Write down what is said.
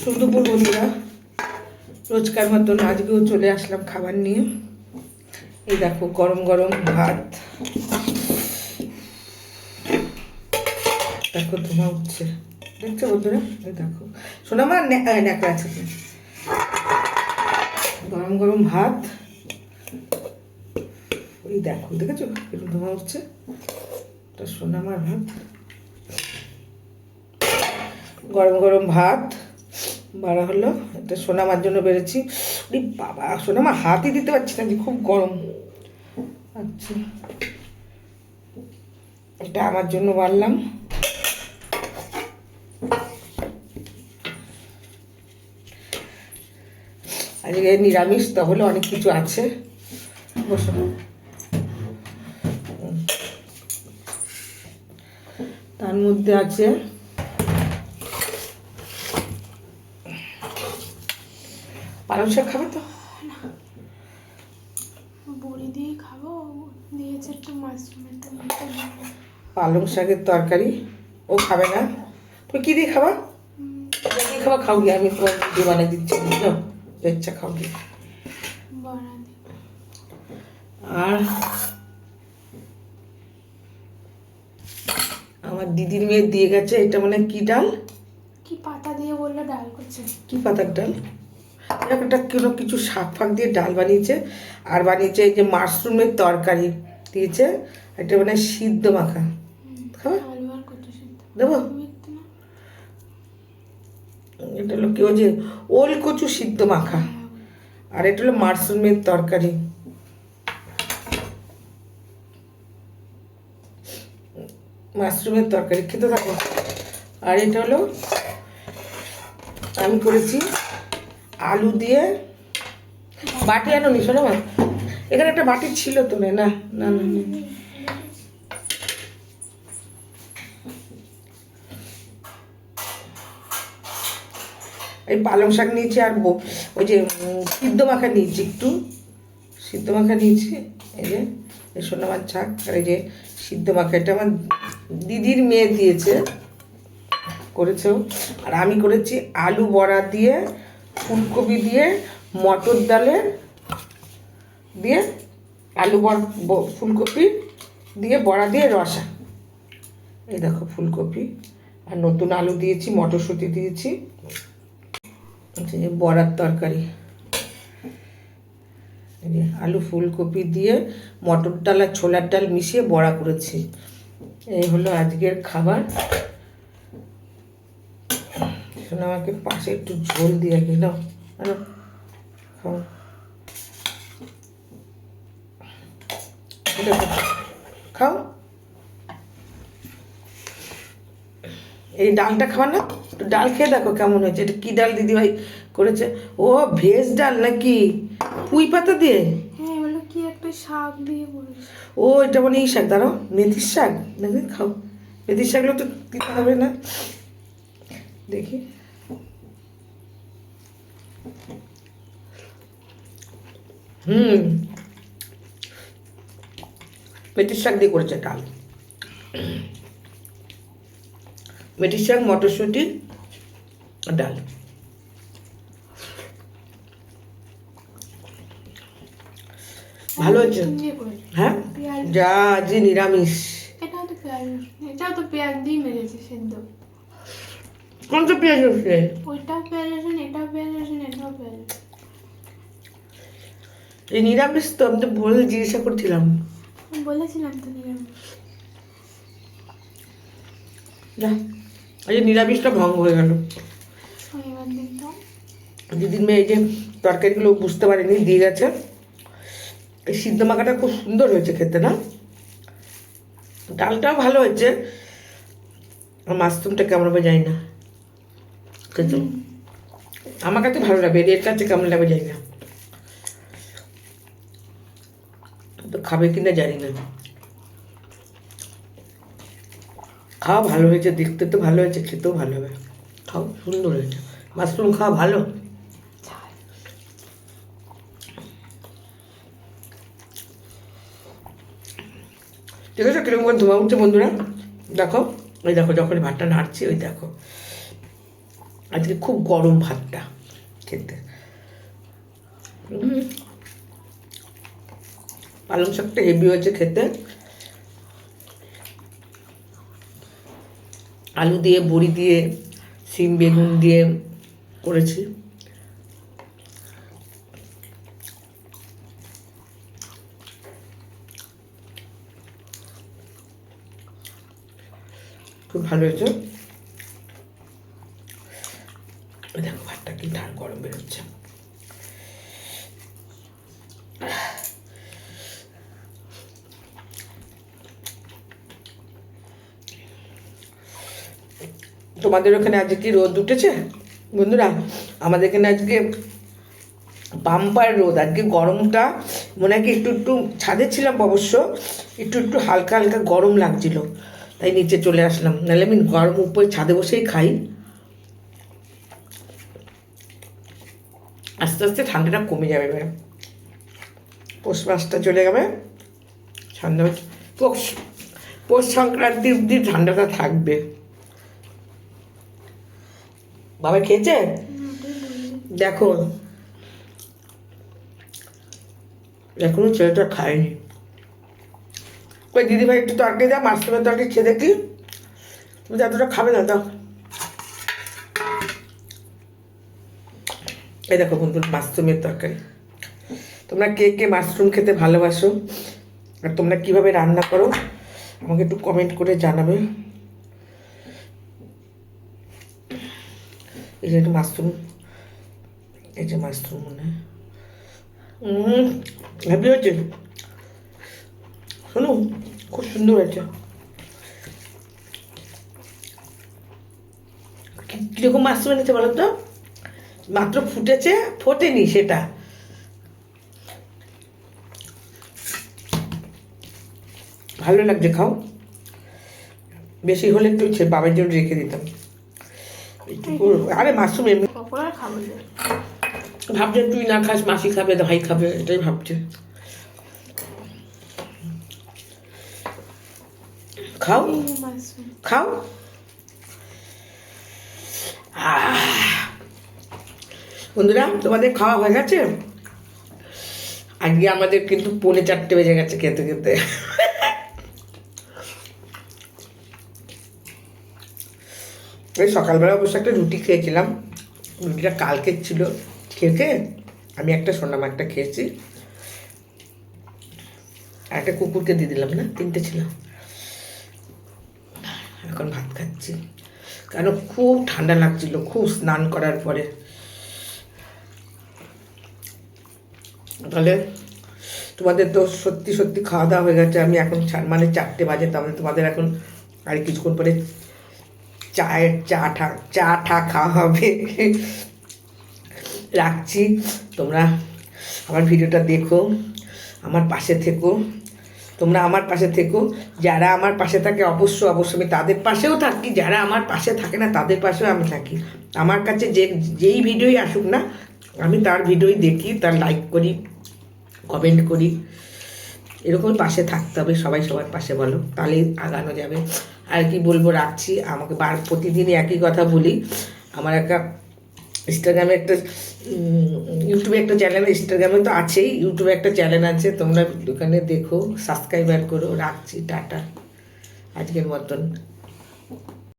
শুভ দুপুর বন্ধুরা, রোজকার মতন আজকেও চলে আসলাম খাবার নিয়ে। এই দেখো গরম গরম ভাত, দেখো ধোঁয়া উঠছে, দেখছো বন্ধুরা? এই দেখো শোনা আমার ন্যাকড়া আছে, গরম গরম ভাত। ওই দেখো, দেখেছো একটু ধোঁয়া উঠছে, এটা শোনা আমার ভাত, গরম গরম ভাত বাড়া হলো। এটা সোনামার জন্য বেড়েছি। বাবা, সোনামা হাতই দিতে পারছি না, যে খুব গরম। আচ্ছা, এটা আমার জন্য বাড়লাম। আজকে নিরামিষ, তাহলে অনেক কিছু আছে। বসো। তার মধ্যে আছে পালং শাক। খাবে তো? বড়ি দিয়ে খাবো, দিয়েছে একটু মাশরুমের তরকারি। পালং শাকের তরকারি ও খাবে না। তুমি কি দিয়ে খাবা? কি খাবা? খাও গিয়ে, আমি তোমার দিয়ে বানিয়ে দিচ্ছি, বুঝলো? ইচ্ছা খাও গিয়ে। বড়া দিয়ে। আর আমার দিদির মেয়ে দিয়ে গেছে, এটা মানে কি ডাল, কি পাতা দিয়ে বললো ডাল করছে? কি পাতার ডাল? একটা কোনো কিছু শাক ফাক দিয়ে ডাল বানিয়েছে, আর বানিয়েছে এই যে মাশরুমের তরকারি দিয়েছে, একটা মানে সিদ্ধ মাখা। খাবা? আলু আর কচু সিদ্ধ দেবো? মিথ্যে না। এটা হলো কি, ওই যে ওল কচু সিদ্ধ মাখা, আর এটা হলো মাশরুমের তরকারি। মাশরুমের তরকারি খেতে থাকো। আর এটা হলো আমি করেছি আলু দিয়ে। বাটি আনো নি শোনো মা, এখানে একটা বাটি ছিল তো? না না না না, এই পালং শাক নিয়েছি, আর ওই যে সিদ্ধ মাখা নিয়েছি, একটু সিদ্ধ মাখা নিয়েছি। এই যে সোনামার শাক, আর এই যে সিদ্ধ মাখা, এটা আমার দিদির মেয়ে দিয়েছে, করেছেও। আর আমি করেছি আলু বড়া দিয়ে, ফুলকপি দিয়ে, মটর ডালে দিয়ে, আলু ফুলকপি দিয়ে, বড়া দিয়ে রসা। এই দেখো ফুলকপি, আর নতুন আলু দিয়েছি, মটরশুঁটি দিয়েছি, বড়ার তরকারি। এই যে আলু ফুলকপি দিয়ে মটর ডাল আর ছোলার ডাল মিশিয়ে বড়া করেছি। এই হলো আজকের খাবার। শোনো, আমাকে পাশে একটু ঝোল দিয়ে গেল, খাও। খাও, এই ডালটা খাবার না? একটু ডাল খেয়ে দেখো কেমন হয়েছে। এটা কি ডাল দিদিভাই করেছে? ও ভেজ ডাল নাকি, পুঁই পাতা দিয়ে? হ্যাঁ, বললো কি একটা শাক দিয়ে বলেছে। ও এটা মানে এই শাক, দাঁড়াও, মেথির শাক নাকি? খাও, মেথির শাকগুলো তো দিতে হবে না, দেখি। মেথির শাক দিয়ে করেছে ডাল, মেথির শাক, মটরশুঁটি, ডাল। ভালো হয়েছে। হ্যাঁ, যা যে নিরামিষ। এটাও তো পেঁয়াজ রসুন, এটাও তো পেঁয়াজ দিয়ে মেরেছে সেদ্ধ। কোন তো পেঁয়াজ হচ্ছে? ওইটাও পেঁয়াজ রসুন, এটাও পেঁয়াজ রসুন, এটাও পেঁয়াজ রসুন। এই নিরামিষ তো, আমি তো বলে জিজ্ঞাসা করছিলাম। বলেছিলাম তো নিরামিষ। যা, এই যে নিরামিষটা ভঙ্গ হয়ে গেল। শনিবার দিন তো দিদির মেয়ে এই যে তরকারিগুলো বুঝতে পারেনি, দিয়ে গেছে। এই সিদ্ধ মাখাটা খুব সুন্দর হয়েছে খেতে, না? ডালটাও ভালো হয়েছে, আর মাশরুমটা কেমন হবে জানি না, কিন্তু আমার কাছে ভালো লাগবে। এর কাছে কেমন লাগবে জানি না, তো খাবে কিনা জানি না। খাওয়া ভালো হয়েছে, দেখতে তো ভালো হয়েছে, খেতেও ভালো হবে। খাও, সুন্দর হয়েছে। মাশরুম খাওয়া ভালো। ঠিক আছে, কিরকম করে ধোয়া উঠছে বন্ধুরা, দেখো। ওই দেখো, যখন ভাতটা নাড়ছি, ওই দেখো আজকে খুব গরম ভাতটা খেতে। পালং শাকটা হেভি হয়েছে খেতে, আলু দিয়ে বড়ি দিয়ে শিম বেগুন দিয়ে করেছি। খুব ভালো হয়েছে। দেখো ভাতটা কি ঠান্ডা গরম বেরোচ্ছে। তোমাদের ওখানে আজকে কি রোদ উঠেছে বন্ধুরা? আমাদের এখানে আজকে বাম্পার রোদ। আজকে গরমটা মনে হয় কি একটু একটু ছাদে ছিলাম অবশ্য, একটু একটু হালকা হালকা গরম লাগছিল, তাই নিচে চলে আসলাম। নাহলে আমি গরম উপরে ছাদে বসেই খাই। আস্তে আস্তে ঠান্ডাটা কমে যাবে এবার, পৌষ মাসটা চলে যাবে, ঠান্ডা পৌষ সংক্রান্তি অব্দি ঠান্ডাটা থাকবে। বাবা খেয়েছে? দেখো এখনো ছেলেটা খায়নি। ওই দিদিভাই একটু তরকারি দাও, মাশরুমের তরকারি খেয়ে দেখি। তুমি এতটা খাবে না, দাও। এই দেখো বন্ধু, মাশরুমের তরকারি। তোমরা কে কে মাশরুম খেতে ভালোবাসো আর তোমরা কিভাবে রান্না করো আমাকে একটু কমেন্ট করে জানাবে। এই যে একটু মাশরুম, এই যে মাশরুম মনে হয় হ্যাপি হয়েছে। শোনো খুব সুন্দর হয়েছে। কীরকম মাশরুম এনেছে বলো তো? মাত্র ফুটেছে, ফোটেনি সেটা। ভালো লাগছে, খাও। বেশি হলে একটু বাবার জন্য রেখে দিতাম। আরে মাশরুম এমনি ভাবছে তুই না খাস, মাসি খাবে, ভাই খাবে, এটাই ভাবছে। খাও খাও। বন্ধুরা তোমাদের খাওয়া হয়ে গেছে? আজকে আমাদের কিন্তু 3:45 বেজে গেছে খেতে খেতে। ওই সকালবেলা অবশ্য একটা রুটি খেয়েছিলাম, রুটিটা কালকে ছিল, খেয়ে আমি একটা সোনামা একটা খেয়েছি, আর একটা কুকুরকে দিয়ে দিলাম, না 3টে ছিল। এখন ভাত খাচ্ছি, কারণ খুব ঠান্ডা লাগছিল, খুব স্নান করার পরে। তাহলে তোমাদের তো সত্যি সত্যি খাওয়া দাওয়া হয়ে গেছে। আমি এখন 4টে বাজে, তাহলে তোমাদের এখন আর কিছুক্ষণ পরে চা ঠা খাওয়া হবে। রাখছি, তোমরা আমার ভিডিওটা দেখো, আমার পাশে থেকো, তোমরা আমার পাশে থেকো। যারা আমার পাশে থাকে অবশ্যই আমি তাদের পাশেও থাকি, যারা আমার পাশে থাকে না তাদের পাশেও আমি থাকি। আমার কাছে যেই ভিডিওই আসুক না, আমি তার ভিডিওই দেখি, তার লাইক করি, কমেন্ট করি। এরকমই পাশে থাকতে হবে, সবাই সবার পাশে বলো, তাহলেই আগানো যাবে। আর কি বলবো, রাখছি। আমাকে প্রতিদিনই একই কথা বলি। আমার একটা ইনস্টাগ্রামে একটা ইউটিউবে একটা চ্যানেল, ইনস্টাগ্রামে তো আছেই, ইউটিউবে একটা চ্যানেল আছে, তোমরা ওখানে দেখো, সাবস্ক্রাইবার করো। রাখছি, টাটা আজকের মতন।